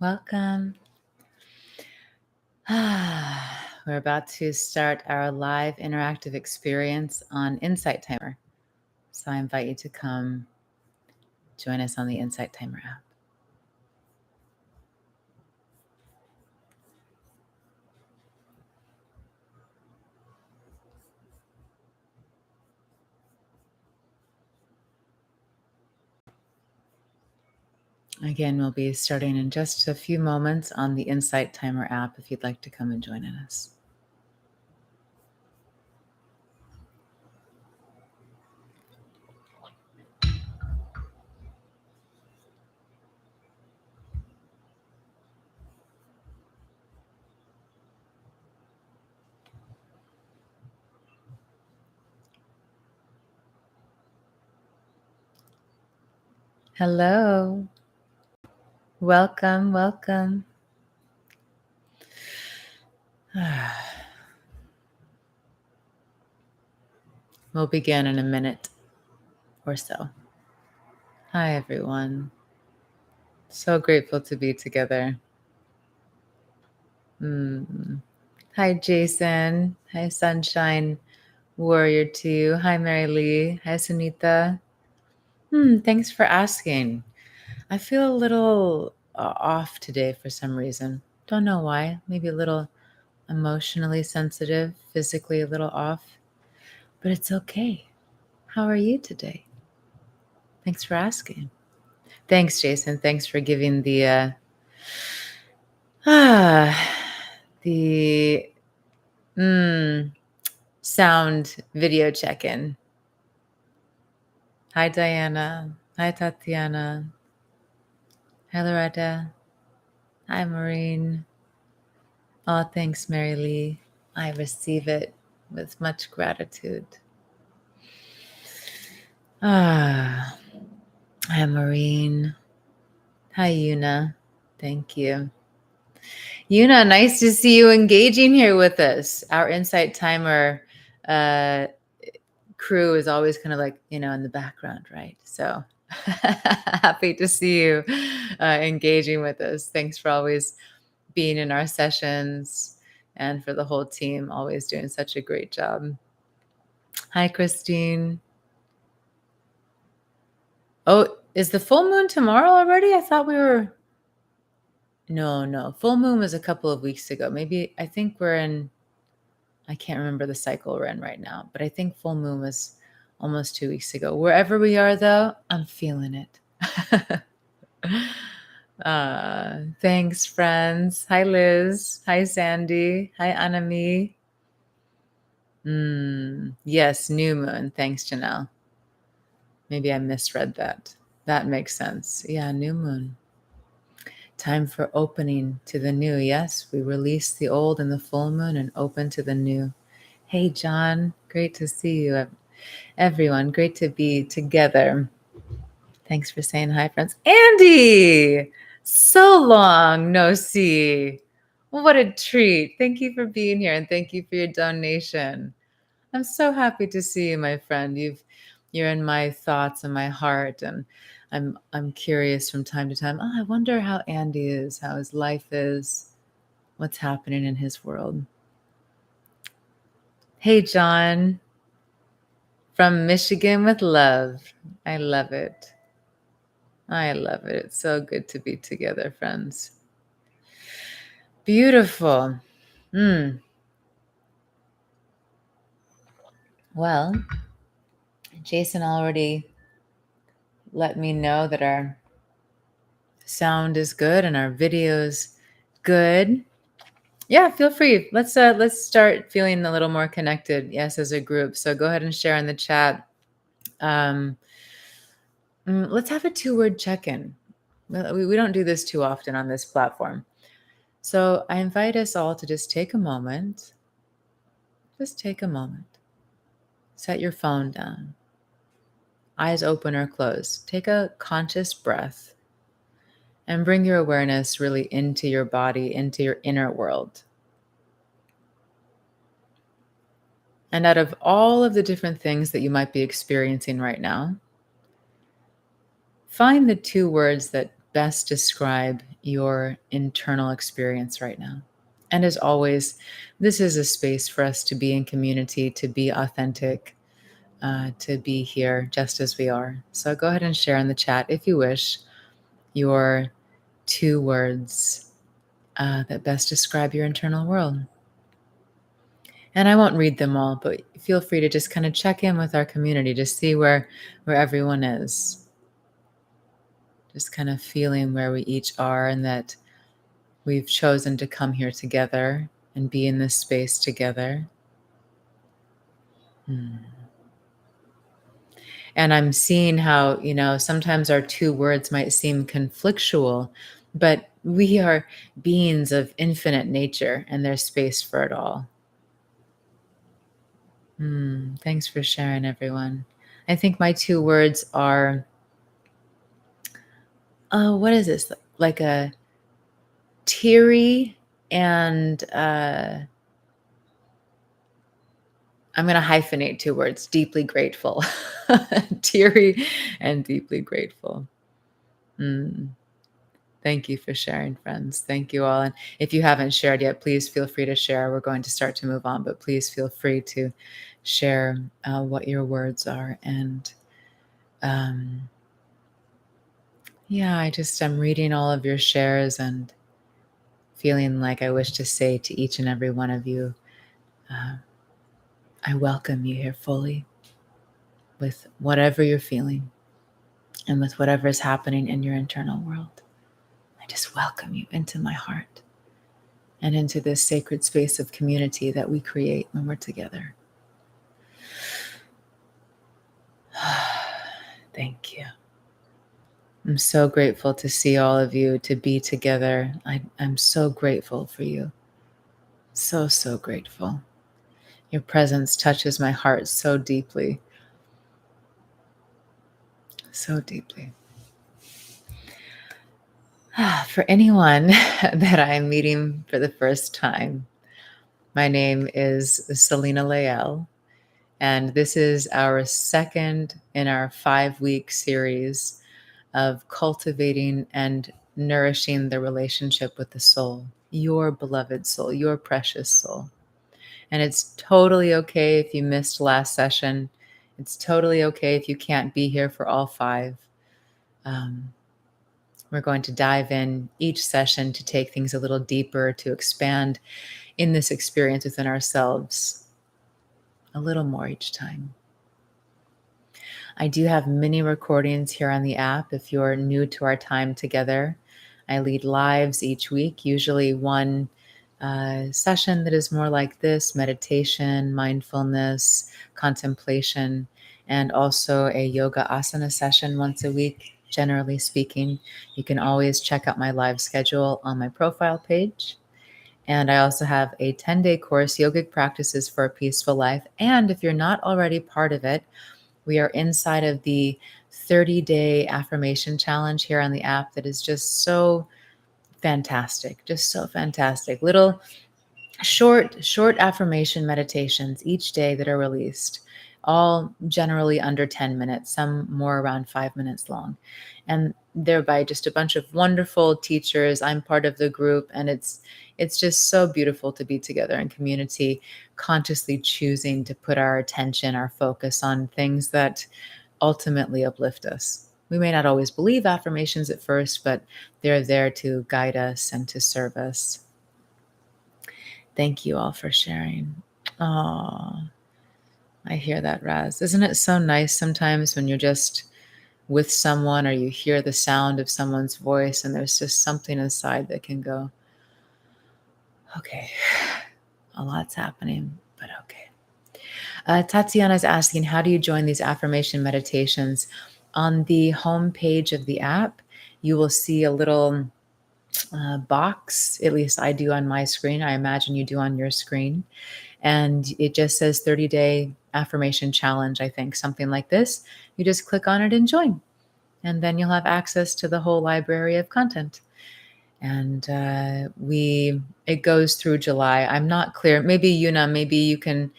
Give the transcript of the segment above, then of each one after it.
Welcome. We're about to start our live interactive experience on Insight Timer. So I invite you to come join us on the Insight Timer app. Again, we'll be starting in just a few moments on the Insight Timer app if you'd like to come and join us. Hello. Welcome, welcome. We'll begin in a minute or so. Hi, everyone. So grateful to be together. Hi, Jason. Hi, Sunshine Warrior 2. Hi, Mary Lee. Hi, Sunita. Thanks for asking. I feel a little off today for some reason. Don't know why. Maybe a little emotionally sensitive, physically a little off, but it's okay. How are you today? Thanks for asking. Thanks, Jason. Thanks for giving the the sound video check-in. Hi, Diana. Hi, Tatiana. Hi, Loretta. Hi, Maureen. Oh, thanks, Mary Lee. I receive it with much gratitude. Hi, Maureen. Hi, Yuna. Thank you. Yuna, nice to see you engaging here with us. Our Insight Timer crew is always kind of like, in the background, right? So happy to see you engaging with us. Thanks for always being in our sessions and for the whole team always doing such a great job. Hi, Christine. Oh, is the full moon tomorrow already? I thought we were... No. Full moon was a couple of weeks ago. Maybe, I think we're in... I can't remember the cycle we're in right now, but I think full moon was almost 2 weeks ago. Wherever we are, though, I'm feeling it. Thanks, friends. Hi, Liz. Hi, Sandy. Hi, Anami. Yes, new moon. Thanks, Janelle. Maybe I misread that. That makes sense. Yeah, new moon. Time for opening to the new. Yes, we release the old in the full moon and open to the new. Hey, John. Great to see you. Everyone, great to be together. Thanks for saying hi, friends. Andy! So long no see. What a treat. Thank you for being here and thank you for your donation. I'm so happy to see you, my friend. You're in my thoughts and my heart, and I'm curious from time to time. Oh, I wonder how Andy is, how his life is, what's happening in his world. Hey, John. From Michigan with love. I love it. I love it. It's so good to be together, friends. Beautiful. Well, Jason already let me know that our sound is good and our video's good. Yeah, feel free. Let's start feeling a little more connected. Yes, as a group. So go ahead and share in the chat. Let's have a 2-word check-in. We don't do this too often on this platform. So I invite us all to just take a moment. Just take a moment. Set your phone down. Eyes open or closed. Take a conscious breath and bring your awareness really into your body, into your inner world. And out of all of the different things that you might be experiencing right now, find the 2 words that best describe your internal experience right now? And as always, this is a space for us to be in community, to be authentic, to be here just as we are. So go ahead and share in the chat if you wish your 2 words that best describe your internal world. And I won't read them all, but feel free to just kind of check in with our community to see where everyone is. Just kind of feeling where we each are and that we've chosen to come here together and be in this space together. And I'm seeing how, sometimes our 2 words might seem conflictual, but we are beings of infinite nature and there's space for it all. Thanks for sharing, everyone. I think my 2 words are, what is this? Like a teary and I'm going to hyphenate 2 words, deeply grateful. Teary and deeply grateful. Thank you for sharing, friends. Thank you all. And if you haven't shared yet, please feel free to share. We're going to start to move on, but please feel free to share what your words are. And I'm reading all of your shares and feeling like I wish to say to each and every one of you, I welcome you here fully with whatever you're feeling and with whatever is happening in your internal world. I just welcome you into my heart and into this sacred space of community that we create when we're together. Thank you. I'm so grateful to see all of you, to be together. I'm so grateful for you. So, so grateful. Your presence touches my heart so deeply. So deeply. For anyone that I'm meeting for the first time, my name is Selena Lael, and this is our second in our 5-week series of cultivating and nourishing the relationship with the soul, your beloved soul, your precious soul. And it's totally okay if you missed last session. It's totally okay if you can't be here for all 5. We're going to dive in each session to take things a little deeper, to expand in this experience within ourselves a little more each time. I do have mini recordings here on the app if you're new to our time together. I lead lives each week, usually one session that is more like this: meditation, mindfulness, contemplation, and also a yoga asana session once a week, generally speaking. You can always check out my live schedule on my profile page. And I also have a 10-day course, Yogic Practices for a Peaceful Life. And if you're not already part of it, we are inside of the 30-day affirmation challenge here on the app that is just so fantastic, just so fantastic. Little short affirmation meditations each day that are released, all generally under 10 minutes, some more around 5 minutes long. And they're by just a bunch of wonderful teachers. I'm part of the group, and it's just so beautiful to be together in community, consciously choosing to put our attention, our focus on things that ultimately uplift us. We may not always believe affirmations at first, but they're there to guide us and to serve us. Thank you all for sharing. Oh, I hear that, Raz. Isn't it so nice sometimes when you're just with someone or you hear the sound of someone's voice and there's just something inside that can go, okay, a lot's happening, but okay. Tatiana's asking, how do you join these affirmation meditations? On the home page of the app, you will see a little box, at least I do on my screen. I imagine you do on your screen. And it just says 30-day affirmation challenge, I think, something like this. You just click on it and join. And then you'll have access to the whole library of content. And it goes through July. I'm not clear. Maybe Yuna, maybe you can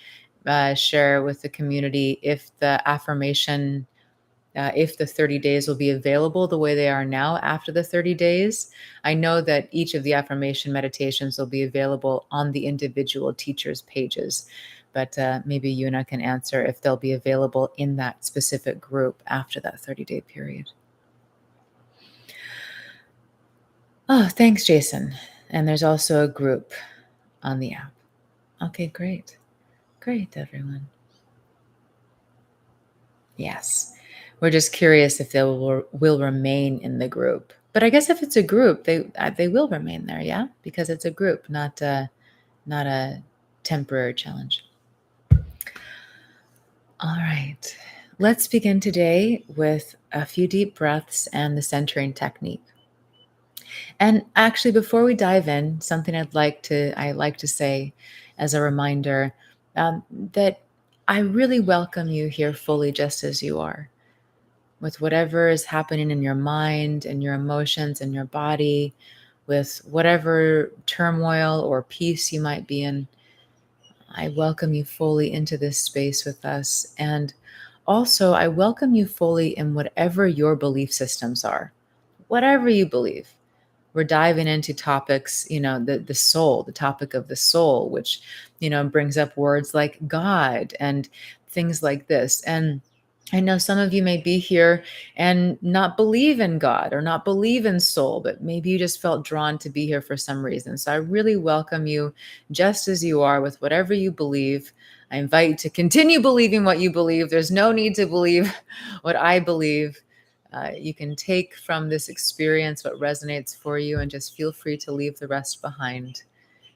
share with the community if the affirmation if the 30 days will be available the way they are now after the 30 days. I know that each of the affirmation meditations will be available on the individual teachers' pages, but maybe Yuna can answer if they'll be available in that specific group after that 30-day period. Oh, thanks, Jason. And there's also a group on the app. Okay, great. Great, everyone. Yes. We're just curious if they will remain in the group. But I guess if it's a group, they will remain there, yeah? Because it's a group, not a temporary challenge. All right. Let's begin today with a few deep breaths and the centering technique. And actually, before we dive in, something I like to say as a reminder, that I really welcome you here fully just as you are, with whatever is happening in your mind and your emotions and your body, with whatever turmoil or peace you might be in. I welcome you fully into this space with us. And also, I welcome you fully in whatever your belief systems are, whatever you believe. We're diving into topics, the soul, the topic of the soul, which, brings up words like God and things like this. And I know some of you may be here and not believe in God or not believe in soul, but maybe you just felt drawn to be here for some reason. So I really welcome you just as you are with whatever you believe. I invite you to continue believing what you believe. There's no need to believe what I believe. You can take from this experience what resonates for you and just feel free to leave the rest behind.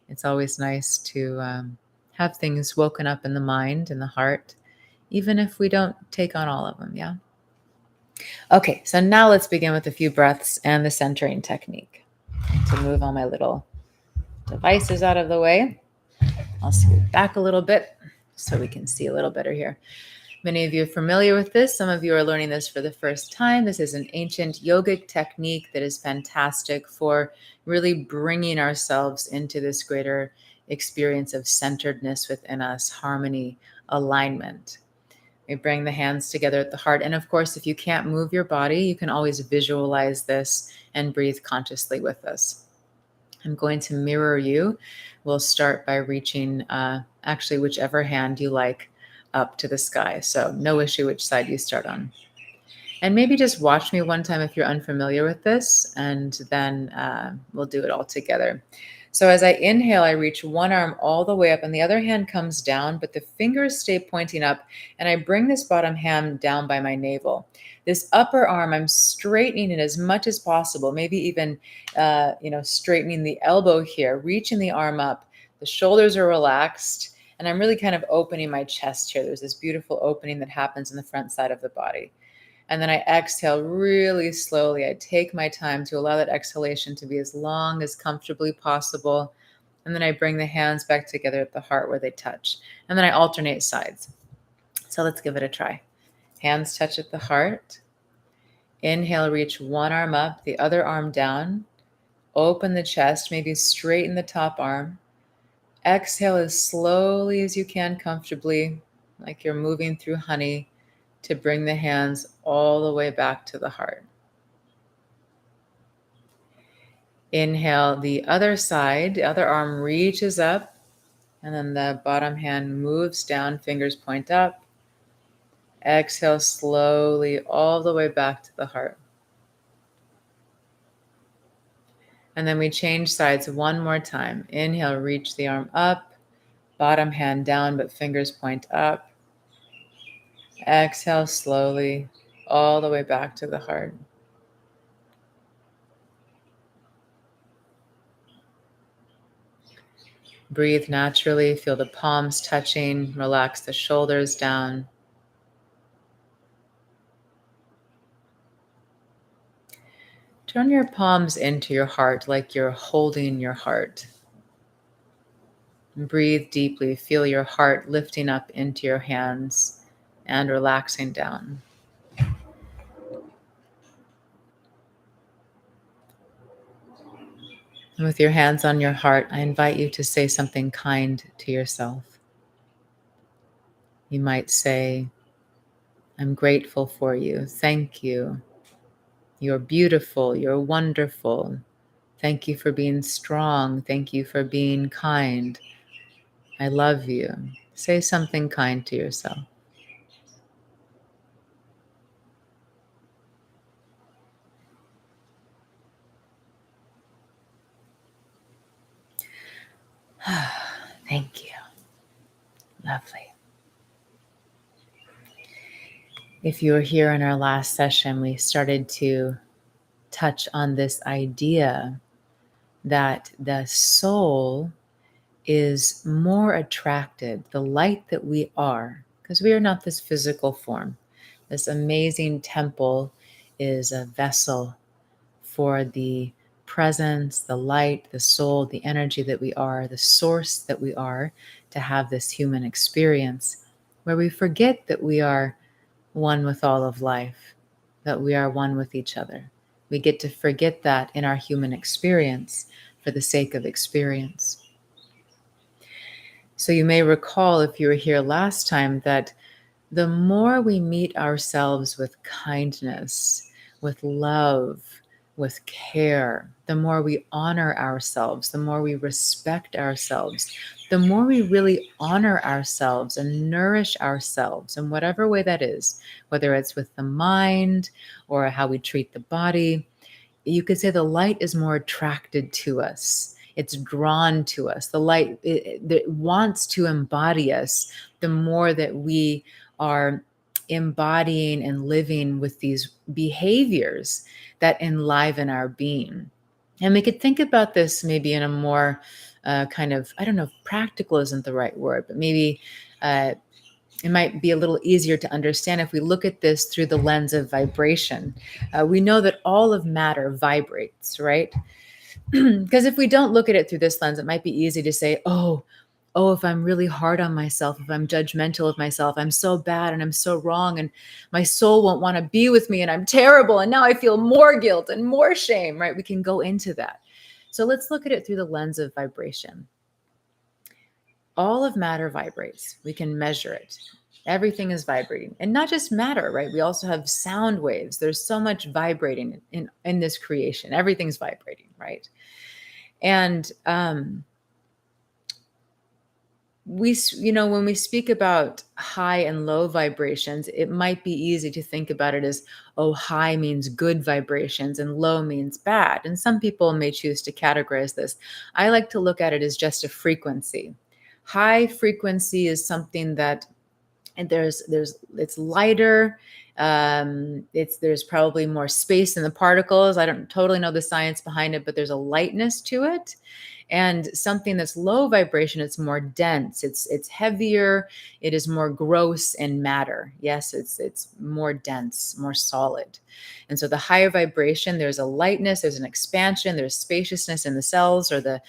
It's always nice to have things woken up in the mind and the heart, even if we don't take on all of them, yeah? Okay, so now let's begin with a few breaths and the centering technique. To move all my little devices out of the way, I'll scoot back a little bit so we can see a little better here. Many of you are familiar with this. Some of you are learning this for the first time. This is an ancient yogic technique that is fantastic for really bringing ourselves into this greater experience of centeredness within us, harmony, alignment. We bring the hands together at the heart. And of course, if you can't move your body, you can always visualize this and breathe consciously with us. I'm going to mirror you. We'll start by reaching, actually, whichever hand you like up to the sky. So no issue which side you start on. And maybe just watch me one time if you're unfamiliar with this, and then we'll do it all together. So as I inhale, I reach one arm all the way up and the other hand comes down, but the fingers stay pointing up, and I bring this bottom hand down by my navel. This upper arm, I'm straightening it as much as possible, maybe even, straightening the elbow here, reaching the arm up. The shoulders are relaxed, and I'm really kind of opening my chest here. There's this beautiful opening that happens in the front side of the body. And then I exhale really slowly. I take my time to allow that exhalation to be as long as comfortably possible. And then I bring the hands back together at the heart where they touch. And then I alternate sides. So let's give it a try. Hands touch at the heart. Inhale, reach one arm up, the other arm down. Open the chest, maybe straighten the top arm. Exhale as slowly as you can comfortably, like you're moving through honey, to bring the hands all the way back to the heart. Inhale, the other side, the other arm reaches up, and then the bottom hand moves down, fingers point up. Exhale slowly all the way back to the heart. And then we change sides one more time. Inhale, reach the arm up, bottom hand down, but fingers point up. Exhale slowly all the way back to the heart. Breathe naturally, feel the palms touching, relax the shoulders down. Turn your palms into your heart like you're holding your heart. And breathe deeply, feel your heart lifting up into your hands and relaxing down. And with your hands on your heart, I invite you to say something kind to yourself. You might say, I'm grateful for you. Thank you. You're beautiful. You're wonderful. Thank you for being strong. Thank you for being kind. I love you. Say something kind to yourself. Thank you. Lovely. If you were here in our last session, we started to touch on this idea that the soul is more attracted, the light that we are, because we are not this physical form. This amazing temple is a vessel for the presence, the light, the soul, the energy that we are, the source that we are, to have this human experience where we forget that we are one with all of life, that we are one with each other. We get to forget that in our human experience for the sake of experience. So you may recall, if you were here last time, that the more we meet ourselves with kindness, with love, with care, the more we honor ourselves, the more we respect ourselves, the more we really honor ourselves and nourish ourselves in whatever way that is, whether it's with the mind or how we treat the body. You could say the light is more attracted to us. It's drawn to us. The light it wants to embody us the more that we are embodying and living with these behaviors that enliven our being. And we could think about this maybe in a more kind of, I don't know if practical isn't the right word, but maybe uh, it might be a little easier to understand if we look at this through the lens of vibration. We know that all of matter vibrates, right? Because if we don't look at it through this lens, it might be easy to say, if I'm really hard on myself, if I'm judgmental of myself, I'm so bad and I'm so wrong, and my soul won't want to be with me, and I'm terrible, and now I feel more guilt and more shame, right? We can go into that. So let's look at it through the lens of vibration. All of matter vibrates. We can measure it. Everything is vibrating, and not just matter, right? We also have sound waves. There's so much vibrating in this creation. Everything's vibrating, right? And when we speak about high and low vibrations, it might be easy to think about it as, oh, high means good vibrations and low means bad. And some people may choose to categorize this. I like to look at it as just a frequency. High frequency is something that, and it's lighter. There's probably more space in the particles. I don't totally know the science behind it, but there's a lightness to it. And something that's low vibration, it's more dense, it's heavier, it is more gross in matter. Yes, it's more dense, more solid. And so the higher vibration, there's a lightness, there's an expansion, there's spaciousness in the cells, or the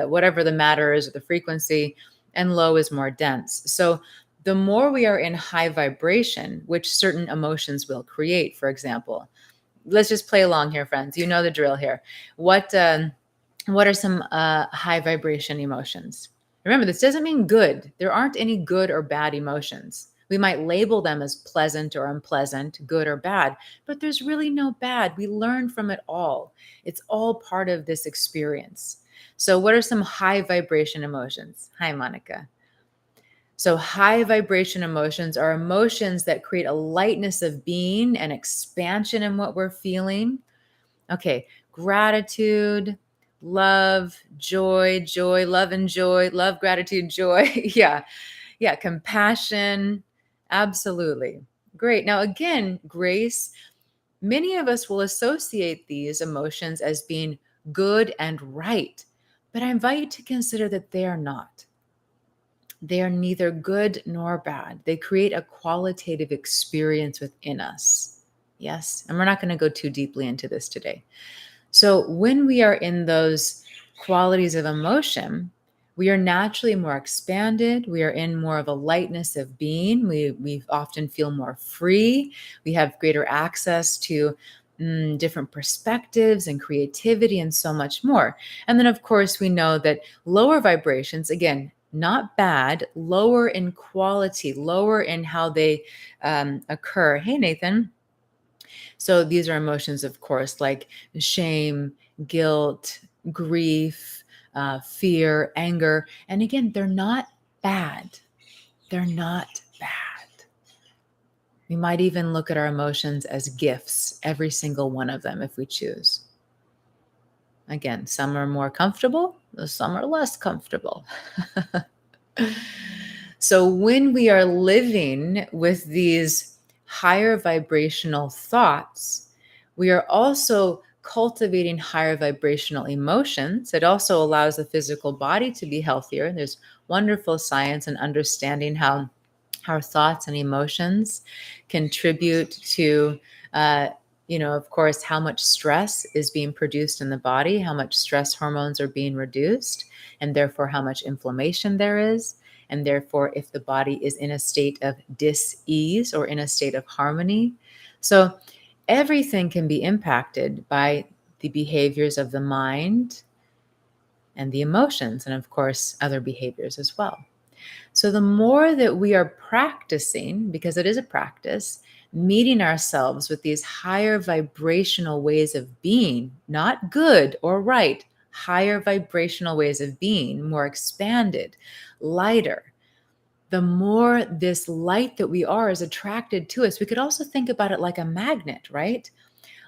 whatever the matter is, or the frequency. And low is more dense. So the more we are in high vibration, which certain emotions will create, for example, let's just play along here, friends. You know the drill here. What are some high vibration emotions? Remember, this doesn't mean good. There aren't any good or bad emotions. We might label them as pleasant or unpleasant, good or bad, but there's really no bad. We learn from it all. It's all part of this experience. So, what are some high vibration emotions? Hi, Monica. So, high vibration emotions are emotions that create a lightness of being and expansion in what we're feeling. Okay, gratitude, love, joy, love and joy, love, gratitude, joy. Yeah, compassion. Absolutely. Great. Now, again, grace, many of us will associate these emotions as being good and right, but I invite you to consider that they are not. They are neither good nor bad. They create a qualitative experience within us. Yes. And we're not going to go too deeply into this today. So when we are in those qualities of emotion, we are naturally more expanded. We are in more of a lightness of being. We often feel more free. We have greater access to different perspectives and creativity and so much more. And then, of course, we know that lower vibrations, again, not bad, lower in quality, lower in how they occur. Hey, Nathan. So these are emotions, of course, like shame, guilt, grief, fear, anger. And again, they're not bad. They're not bad. We might even look at our emotions as gifts, every single one of them, if we choose. Again, some are more comfortable, some are less comfortable. So when we are living with these higher vibrational thoughts, we are also cultivating higher vibrational emotions. It also allows the physical body to be healthier. There's wonderful science and understanding how our thoughts and emotions contribute to of course, how much stress is being produced in the body, how much stress hormones are being reduced, and therefore how much inflammation there is. And therefore, if the body is in a state of dis-ease or in a state of harmony. So everything can be impacted by the behaviors of the mind and the emotions, and of course, other behaviors as well. So the more that we are practicing, because it is a practice, meeting ourselves with these higher vibrational ways of being, not good or right, higher vibrational ways of being, more expanded, lighter, the more this light that we are is attracted to us. We could also think about it like a magnet, right?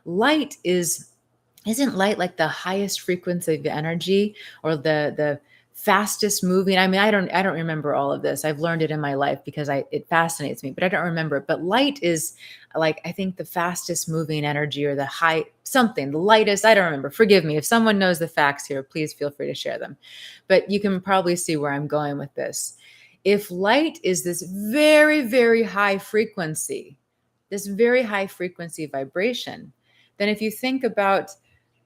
Light isn't light like the highest frequency of energy or the fastest moving? I mean, I don't remember all of this. I've learned it in my life because it fascinates me, but I don't remember it. But light is like, I think, the fastest moving energy, or the high something, the lightest. I don't remember. Forgive me if someone knows the facts here. Please feel free to share them. But you can probably see where I'm going with this. If light is this very, very high frequency, this very high frequency vibration, then if you think about,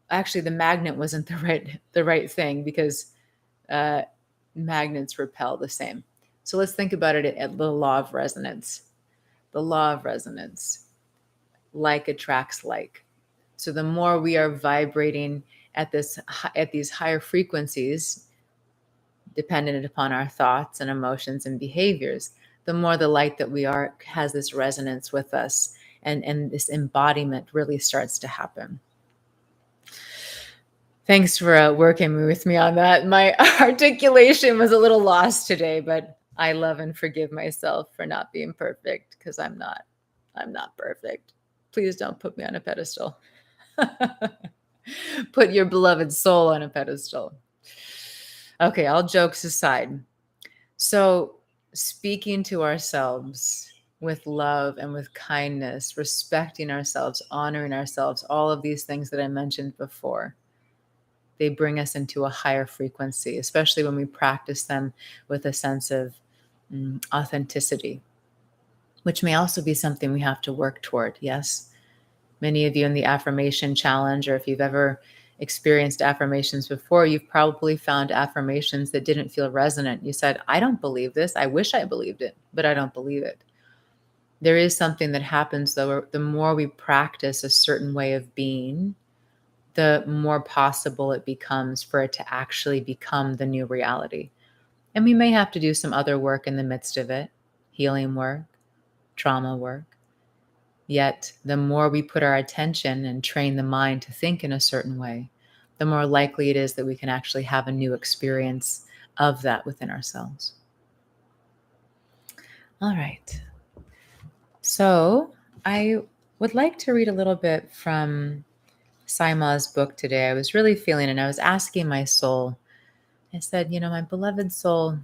actually, the magnet wasn't the right thing, because uh, magnets repel the same. So let's think about it at the law of resonance. The law of resonance, like attracts like. So the more we are vibrating at these higher frequencies, dependent upon our thoughts and emotions and behaviors, the more the light that we are has this resonance with us, and this embodiment really starts to happen. Thanks for working with me on that. My articulation was a little lost today, but I love and forgive myself for not being perfect, because I'm not. I'm not perfect. Please don't put me on a pedestal. Put your beloved soul on a pedestal. Okay, all jokes aside. So, speaking to ourselves with love and with kindness, respecting ourselves, honoring ourselves, all of these things that I mentioned before, they bring us into a higher frequency, especially when we practice them with a sense of authenticity, which may also be something we have to work toward. Yes. Many of you in the affirmation challenge, or if you've ever experienced affirmations before, you've probably found affirmations that didn't feel resonant. You said, I don't believe this. I wish I believed it, but I don't believe it. There is something that happens, though, the more we practice a certain way of being, the more possible it becomes for it to actually become the new reality. And we may have to do some other work in the midst of it, healing work, trauma work. Yet, the more we put our attention and train the mind to think in a certain way, the more likely it is that we can actually have a new experience of that within ourselves. All right. So, I would like to read a little bit from Saima's book today. I was really feeling, and I was asking my soul, I said, my beloved soul,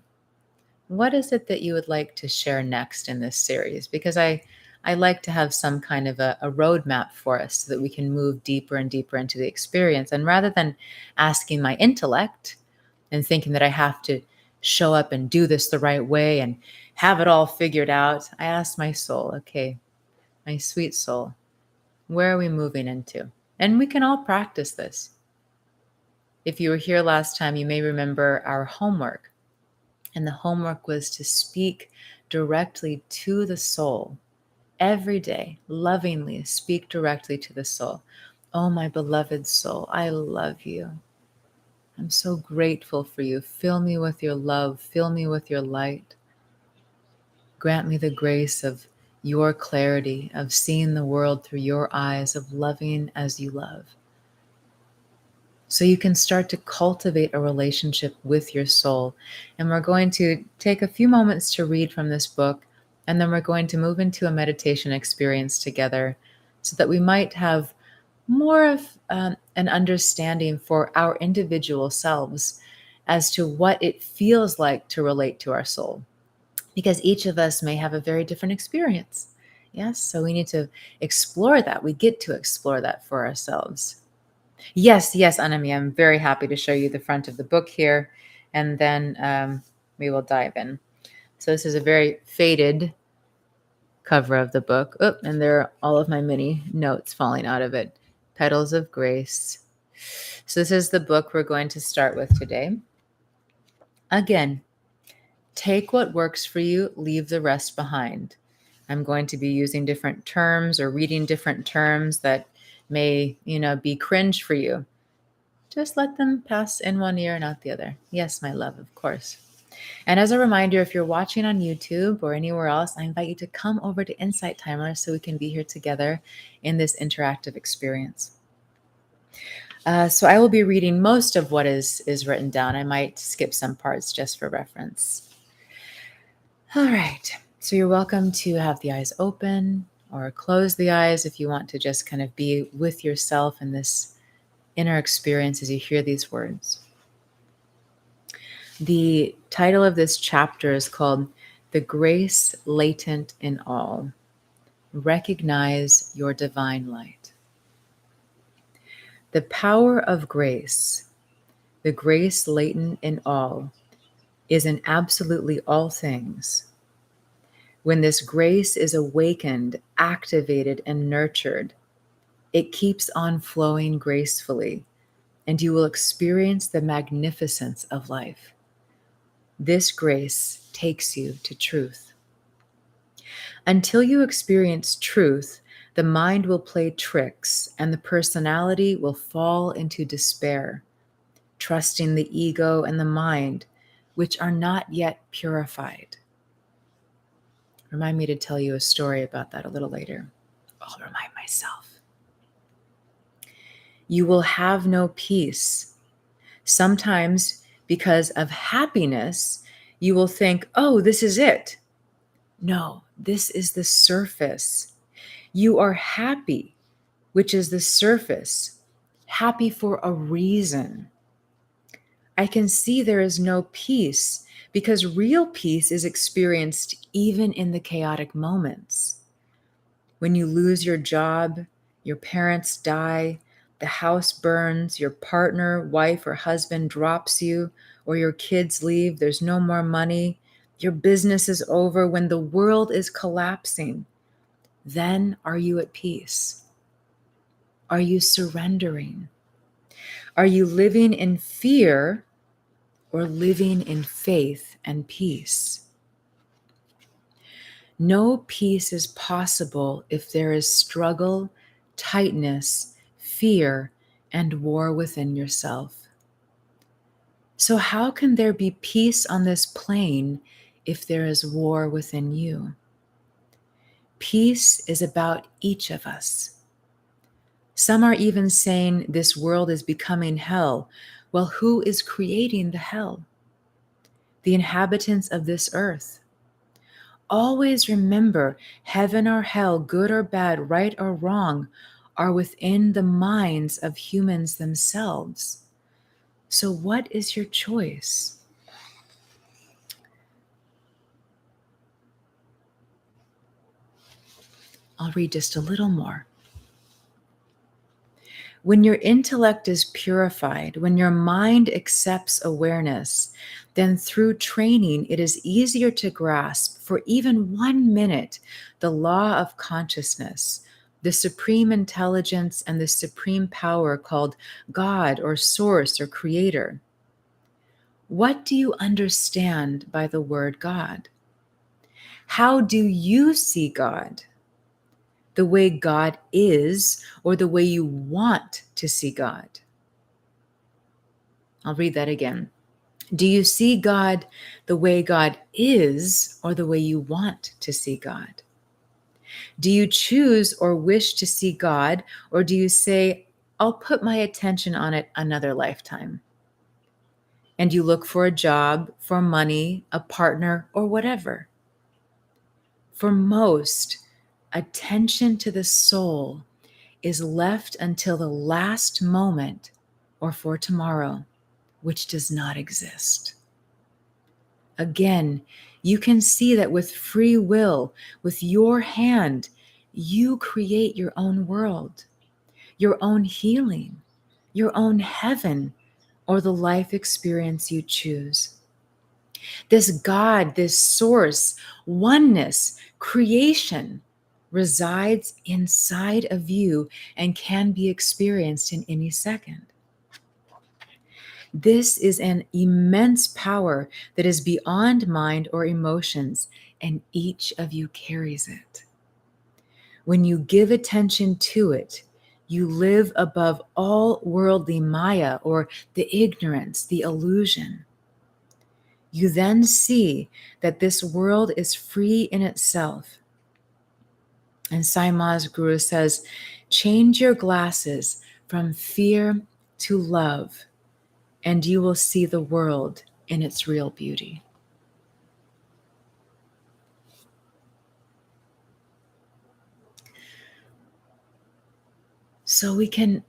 what is it that you would like to share next in this series? Because I like to have some kind of a roadmap for us so that we can move deeper and deeper into the experience. And rather than asking my intellect and thinking that I have to show up and do this the right way and have it all figured out, I asked my soul, okay, my sweet soul, where are we moving into? And we can all practice this. If you were here last time, you may remember our homework. And the homework was to speak directly to the soul every day, lovingly speak directly to the soul. Oh, my beloved soul, I love you. I'm so grateful for you. Fill me with your love. Fill me with your light. Grant me the grace of your clarity, of seeing the world through your eyes, of loving as you love. So you can start to cultivate a relationship with your soul. And we're going to take a few moments to read from this book, and then we're going to move into a meditation experience together so that we might have more of an understanding for our individual selves as to what it feels like to relate to our soul, because each of us may have a very different experience. Yes, so we need to explore that. We get to explore that for ourselves. Yes, yes, Anami, I'm very happy to show you the front of the book here, and then we will dive in. So this is a very faded cover of the book. Oh, and there are all of my mini notes falling out of it. Petals of Grace. So this is the book we're going to start with today. Again, take what works for you, leave the rest behind. I'm going to be using different terms or reading different terms that may, be cringe for you. Just let them pass in one ear and out the other. Yes, my love, of course. And as a reminder, if you're watching on YouTube or anywhere else, I invite you to come over to Insight Timer so we can be here together in this interactive experience. So I will be reading most of what is written down. I might skip some parts just for reference. All right. So you're welcome to have the eyes open or close the eyes if you want to just kind of be with yourself in this inner experience as you hear these words. The title of this chapter is called The Grace Latent in All. Recognize your divine light. The power of grace, the grace latent in all, is in absolutely all things. When this grace is awakened, activated, and nurtured, it keeps on flowing gracefully, and you will experience the magnificence of life. This grace takes you to truth. Until you experience truth, the mind will play tricks and the personality will fall into despair, trusting the ego and the mind, which are not yet purified. Remind me to tell you a story about that a little later. I'll remind myself. You will have no peace. Sometimes, because of happiness, you will think, oh, this is it. No, this is the surface. You are happy, which is the surface, happy for a reason. I can see there is no peace because real peace is experienced even in the chaotic moments. When you lose your job, your parents die, the house burns, your partner, wife, or husband drops you, or your kids leave, there's no more money, your business is over, when the world is collapsing, then are you at peace? Are you surrendering? Are you living in fear or living in faith and peace? No peace is possible if there is struggle, tightness, fear, and war within yourself. So, how can there be peace on this plane if there is war within you? Peace is about each of us. Some are even saying this world is becoming hell. Well, who is creating the hell? The inhabitants of this earth. Always remember, heaven or hell, good or bad, right or wrong, are within the minds of humans themselves. So what is your choice? I'll read just a little more. When your intellect is purified, when your mind accepts awareness, then through training, it is easier to grasp for even 1 minute the law of consciousness, the supreme intelligence and the supreme power called God or Source or Creator. What do you understand by the word God? How do you see God? The way God is, or the way you want to see God? I'll read that again. Do you see God the way God is or the way you want to see God? Do you choose or wish to see God, or do you say, I'll put my attention on it another lifetime? And you look for a job, for money, a partner, or whatever. For most, attention to the soul is left until the last moment or for tomorrow, which does not exist. Again, you can see that with free will, with your hand, you create your own world, your own healing, your own heaven, or the life experience you choose. This God, this source, oneness, creation resides inside of you and can be experienced in any second. This is an immense power that is beyond mind or emotions, and each of you carries it. When you give attention to it, you live above all worldly Maya, or the ignorance, the illusion. You then see that this world is free in itself. And Saima's guru says, change your glasses from fear to love, and you will see the world in its real beauty. So we can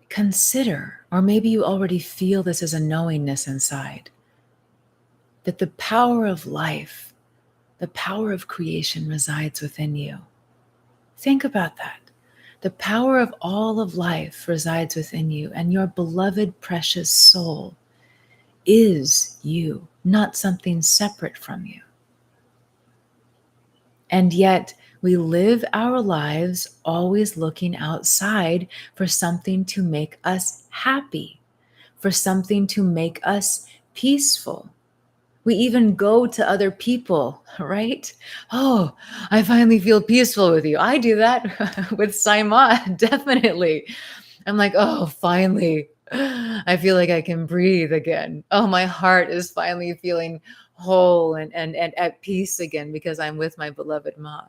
consider, or maybe you already feel this as a knowingness inside, that the power of life, the power of creation resides within you. Think about that. The power of all of life resides within you, and your beloved, precious soul is you, not something separate from you. And yet, we live our lives always looking outside for something to make us happy, for something to make us peaceful. We even go to other people, right? Oh, I finally feel peaceful with you. I do that with Saima, definitely. I'm like, oh, finally, I feel like I can breathe again. Oh, my heart is finally feeling whole and at peace again because I'm with my beloved Ma.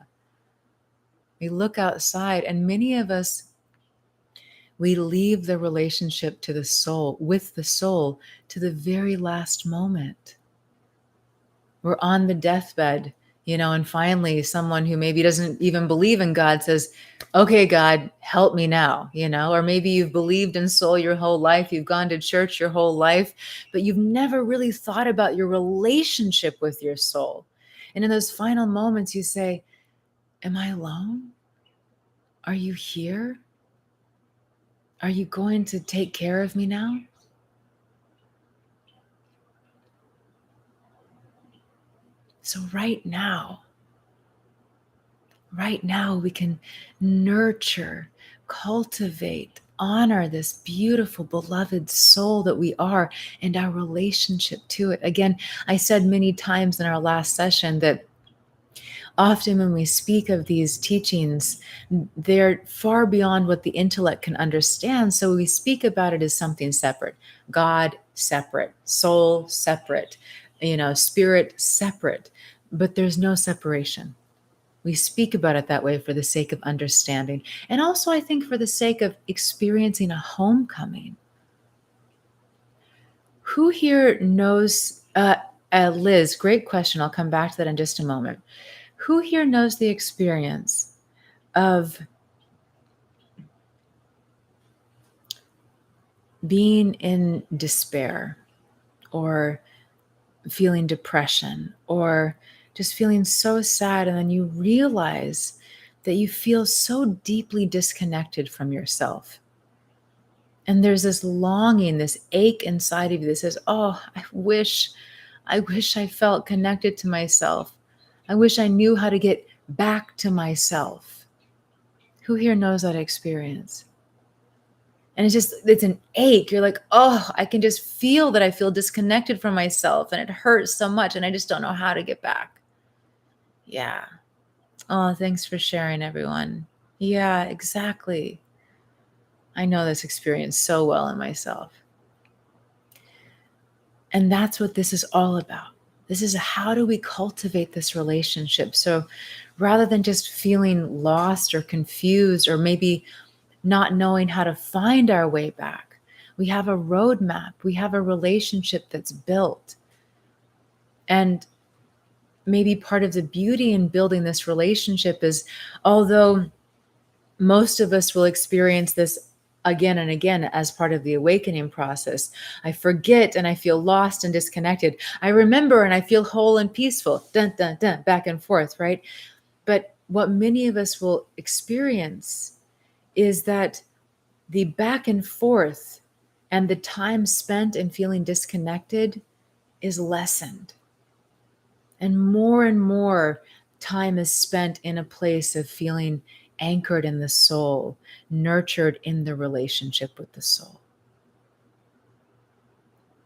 We look outside, and many of us, we leave the relationship to the soul, with the soul, to the very last moment. We're on the deathbed, and finally someone who maybe doesn't even believe in God says, okay, God, help me now, or maybe you've believed in soul your whole life, you've gone to church your whole life, but you've never really thought about your relationship with your soul. And in those final moments, you say, am I alone? Are you here? Are you going to take care of me now? So right now, we can nurture, cultivate, honor this beautiful, beloved soul that we are and our relationship to it. Again, I said many times in our last session that often when we speak of these teachings, they're far beyond what the intellect can understand. So we speak about it as something separate. God separate, soul separate, spirit separate, but there's no separation. We speak about it that way for the sake of understanding. And also, I think, for the sake of experiencing a homecoming. Who here knows, Liz, great question. I'll come back to that in just a moment. Who here knows the experience of being in despair or feeling depression or just feeling so sad, and then you realize that you feel so deeply disconnected from yourself? And there's this longing, this ache inside of you that says, oh, I wish I felt connected to myself. I wish I knew how to get back to myself. Who here knows that experience? And it's an ache. You're like, oh, I can just feel that I feel disconnected from myself and it hurts so much and I just don't know how to get back. Yeah. Oh, thanks for sharing, everyone. Yeah, exactly. I know this experience so well in myself. And that's what this is all about. This is how do we cultivate this relationship? So rather than just feeling lost or confused or maybe not knowing how to find our way back, we have a roadmap. We have a relationship that's built. And maybe part of the beauty in building this relationship is, although most of us will experience this again and again as part of the awakening process. I forget and I feel lost and disconnected. I remember and I feel whole and peaceful. Dun, dun, dun, back and forth, right? But what many of us will experience is that the back and forth and the time spent in feeling disconnected is lessened. And more time is spent in a place of feeling anchored in the soul, nurtured in the relationship with the soul.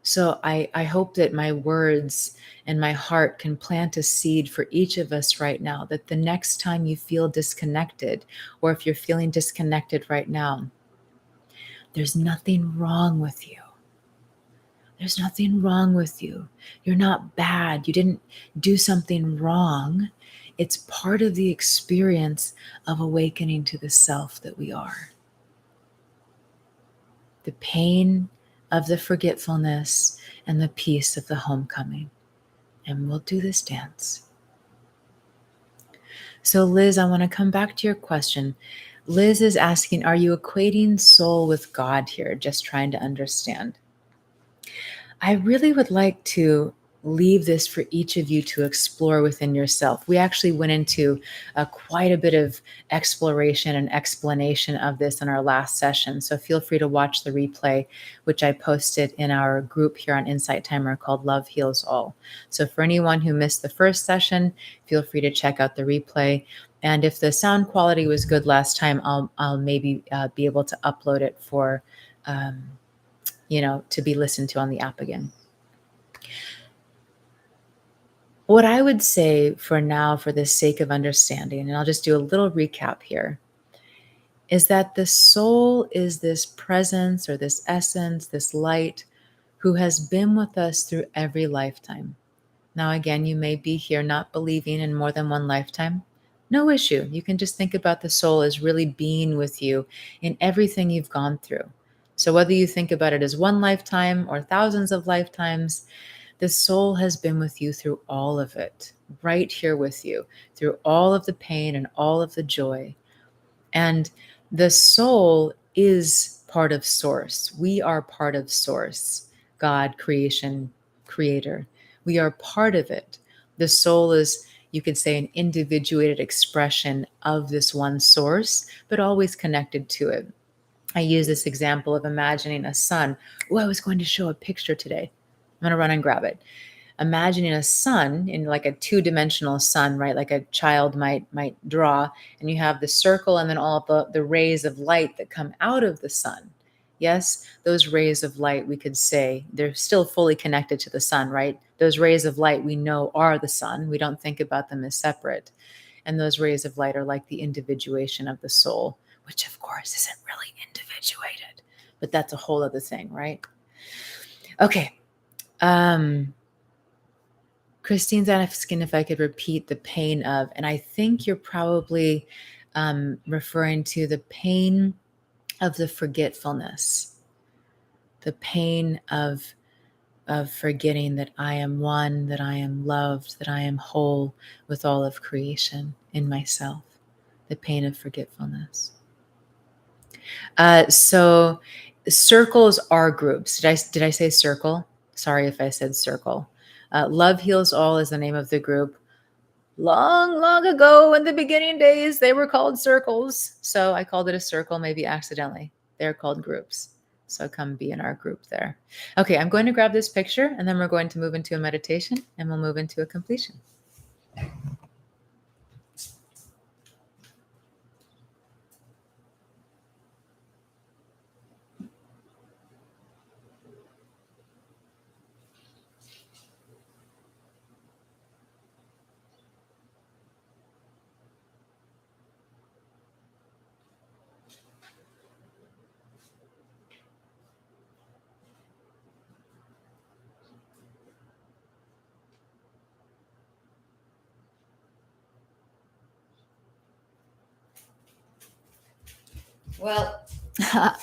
So I hope that my words and my heart can plant a seed for each of us right now, that the next time you feel disconnected, or if you're feeling disconnected right now, there's nothing wrong with you. There's nothing wrong with you. You're not bad. You didn't do something wrong. It's part of the experience of awakening to the self that we are. The pain of the forgetfulness and the peace of the homecoming. And we'll do this dance. So, Liz, I want to come back to your question. Liz is asking, are you equating soul with God here? Just trying to understand. I really would like to leave this for each of you to explore within yourself. We actually went into quite a bit of exploration and explanation of this in our last session. So feel free to watch the replay, which I posted in our group here on Insight Timer called Love Heals All. So for anyone who missed the first session, feel free to check out the replay. And if the sound quality was good last time, I'll maybe be able to upload it for to be listened to on the app again. What I would say for now, for the sake of understanding, and I'll just do a little recap here, is that the soul is this presence or this essence, this light who has been with us through every lifetime. Now, again, you may be here not believing in more than one lifetime. No issue. You can just think about the soul as really being with you in everything you've gone through. So, whether you think about it as one lifetime or thousands of lifetimes, the soul has been with you through all of it, right here with you, through all of the pain and all of the joy. And the soul is part of Source. We are part of Source, God, creation, creator. We are part of it. The soul is, you could say, an individuated expression of this one source, but always connected to it. I use this example of imagining a sun. Oh, I was going to show a picture today. I'm going to run and grab it. Imagining a sun in like a two-dimensional sun, right? Like a child might draw, and you have the circle and then all of the rays of light that come out of the sun. Yes, those rays of light, we could say they're still fully connected to the sun, right? Those rays of light we know are the sun. We don't think about them as separate. And those rays of light are like the individuation of the soul, which of course isn't really individuated, but that's a whole other thing, right? Okay. Christine's asking if I could repeat the pain of, and I think you're probably referring to the pain of the forgetfulness, the pain of forgetting that I am one, that I am loved, that I am whole with all of creation in myself, the pain of forgetfulness. So circles are groups. Did I say circle? Sorry if I said circle. Love Heals All is the name of the group. Long, long ago in the beginning days, they were called circles. So I called it a circle, maybe accidentally. They're called groups. So come be in our group there. Okay, I'm going to grab this picture and then we're going to move into a meditation and we'll move into a completion. Well,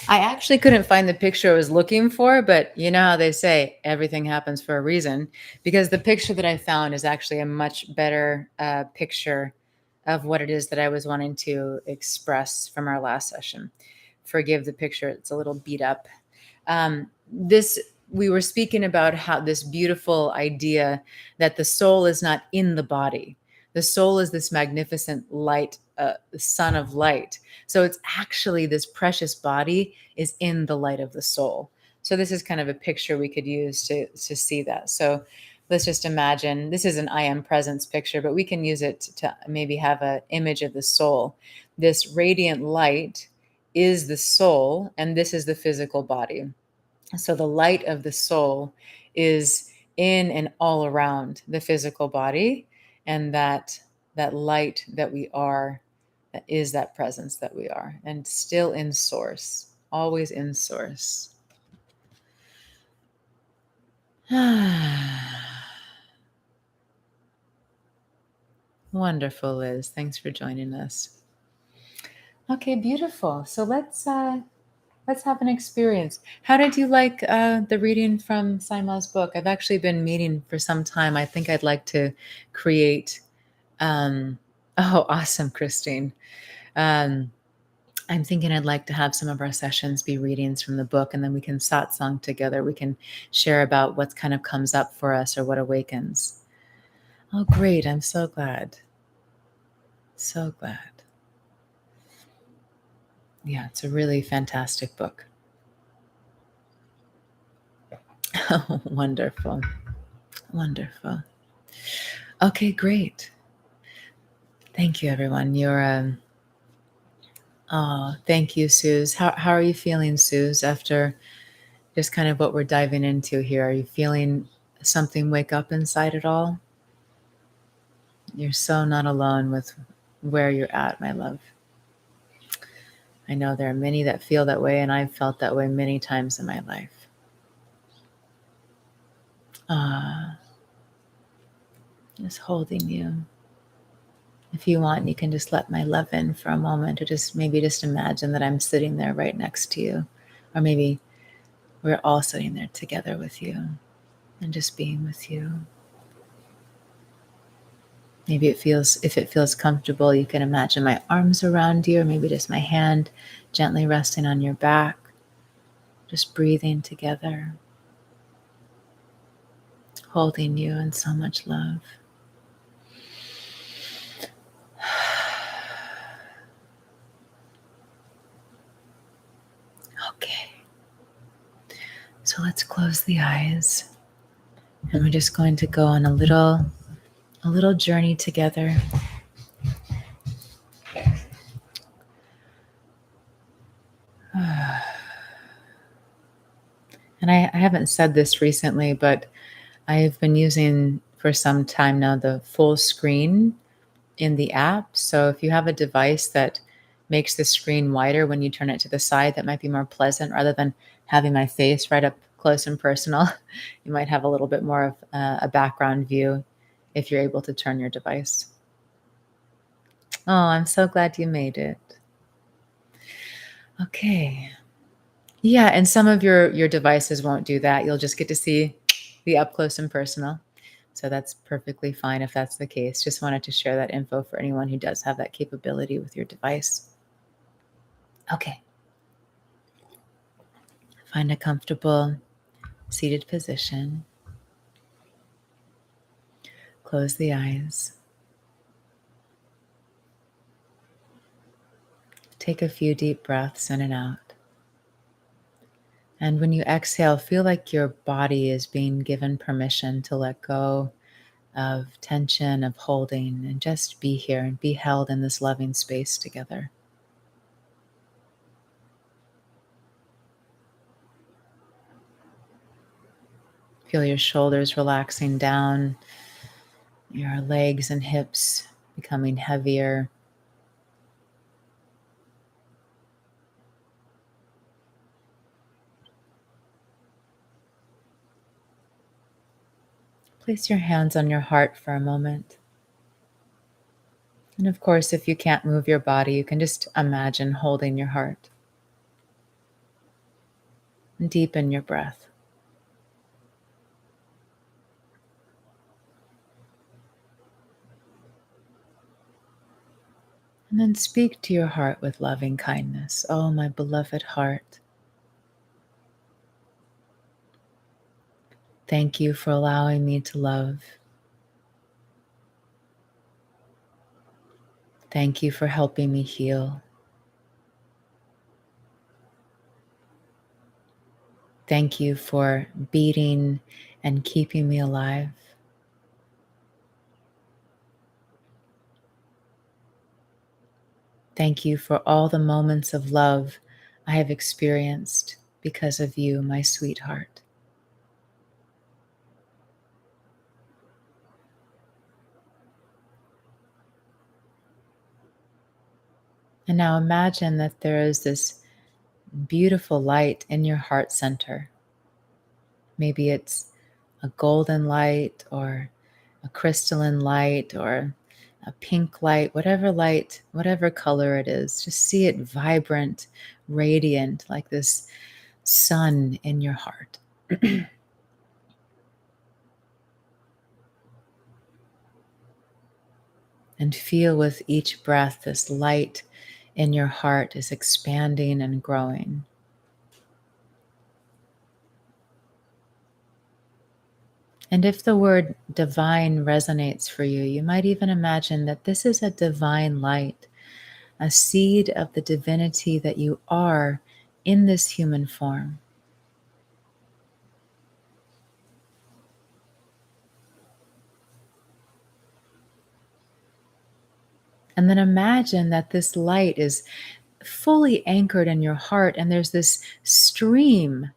I actually couldn't find the picture I was looking for, but you know how they say everything happens for a reason, because the picture that I found is actually a much better picture of what it is that I was wanting to express from our last session. Forgive the picture, it's a little beat up. This we were speaking about how this beautiful idea that the soul is not in the body. The soul is this magnificent light, the sun of light. So it's actually this precious body is in the light of the soul. So this is kind of a picture we could use to see that. So let's just imagine this is an I am presence picture, but we can use it to maybe have an image of the soul. This radiant light is the soul, and this is the physical body. So the light of the soul is in and all around the physical body, and that light that we are, that is that presence that we are, and still in source, always in source. Wonderful, Liz. Thanks for joining us. Okay, beautiful. So let's have an experience. How did you like the reading from Saima's book? I've actually been meaning for some time. I think I'd like to create. Oh, awesome, Christine. Um, I'm thinking I'd like to have some of our sessions be readings from the book, and then we can satsang together. We can share about what kind of comes up for us or what awakens. Oh, great. I'm so glad. So glad. Yeah, it's a really fantastic book. Oh, wonderful. Wonderful. Okay, great. Thank you, everyone. Oh, thank you, Suze. How are you feeling, Suze, after just kind of what we're diving into here? Are you feeling something wake up inside at all? You're so not alone with where you're at, my love. I know there are many that feel that way, and I've felt that way many times in my life. Ah, just holding you. If you want, you can just let my love in for a moment, or just maybe just imagine that I'm sitting there right next to you, or maybe we're all sitting there together with you and just being with you. Maybe if it feels comfortable, you can imagine my arms around you, or maybe just my hand gently resting on your back, just breathing together, holding you in so much love. Okay. So let's close the eyes, and we're just going to go on a little journey together. And I haven't said this recently, but I've been using for some time now the full screen in the app. So if you have a device that makes the screen wider when you turn it to the side, that might be more pleasant rather than having my face right up close and personal. You might have a little bit more of a background view if you're able to turn your device. Oh, I'm so glad you made it. Okay. Yeah, and some of your devices won't do that. You'll just get to see the up close and personal. So that's perfectly fine if that's the case. Just wanted to share that info for anyone who does have that capability with your device. Okay. Find a comfortable seated position. Close the eyes. Take a few deep breaths in and out. And when you exhale, feel like your body is being given permission to let go of tension, of holding, and just be here and be held in this loving space together. Feel your shoulders relaxing down, your legs and hips becoming heavier. Place your hands on your heart for a moment. And of course, if you can't move your body, you can just imagine holding your heart. Deepen your breath. And then speak to your heart with loving kindness. Oh, my beloved heart, thank you for allowing me to love. Thank you for helping me heal. Thank you for beating and keeping me alive. Thank you for all the moments of love I have experienced because of you, my sweetheart. And now imagine that there is this beautiful light in your heart center. Maybe it's a golden light or a crystalline light or a pink light, whatever color it is. Just see it vibrant, radiant, like this sun in your heart. And feel with each breath this light in your heart is expanding and growing. And if the word divine resonates for you, you might even imagine that this is a divine light, a seed of the divinity that you are in this human form. And then imagine that this light is fully anchored in your heart, and there's this stream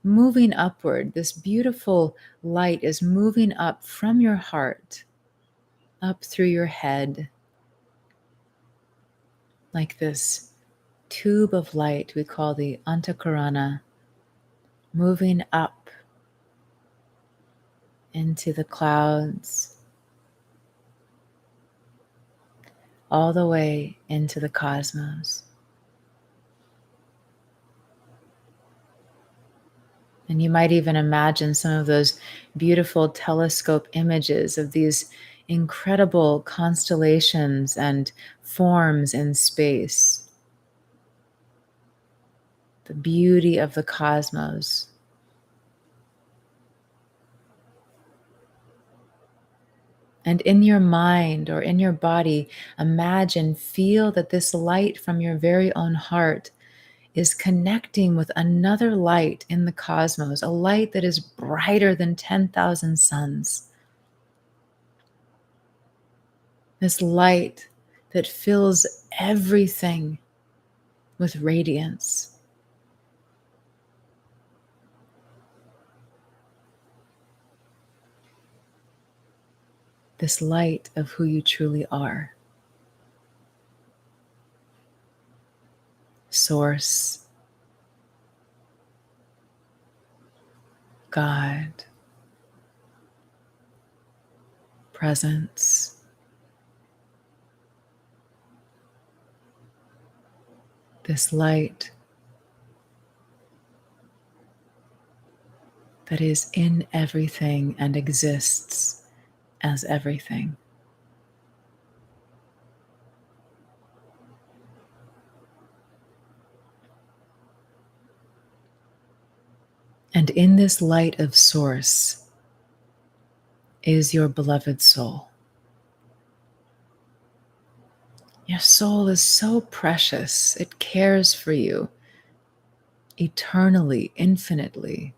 moving upward. This beautiful light is moving up from your heart, up through your head, like this tube of light we call the Antakarana, moving up into the clouds, all the way into the cosmos. And you might even imagine some of those beautiful telescope images of these incredible constellations and forms in space, the beauty of the cosmos. And in your mind or in your body, imagine, feel that this light from your very own heart is connecting with another light in the cosmos, a light that is brighter than 10,000 suns. This light that fills everything with radiance. This light of who you truly are. Source, God, presence. This light that is in everything and exists as everything. And in this light of source is your beloved soul. Your soul is so precious. It cares for you eternally, infinitely.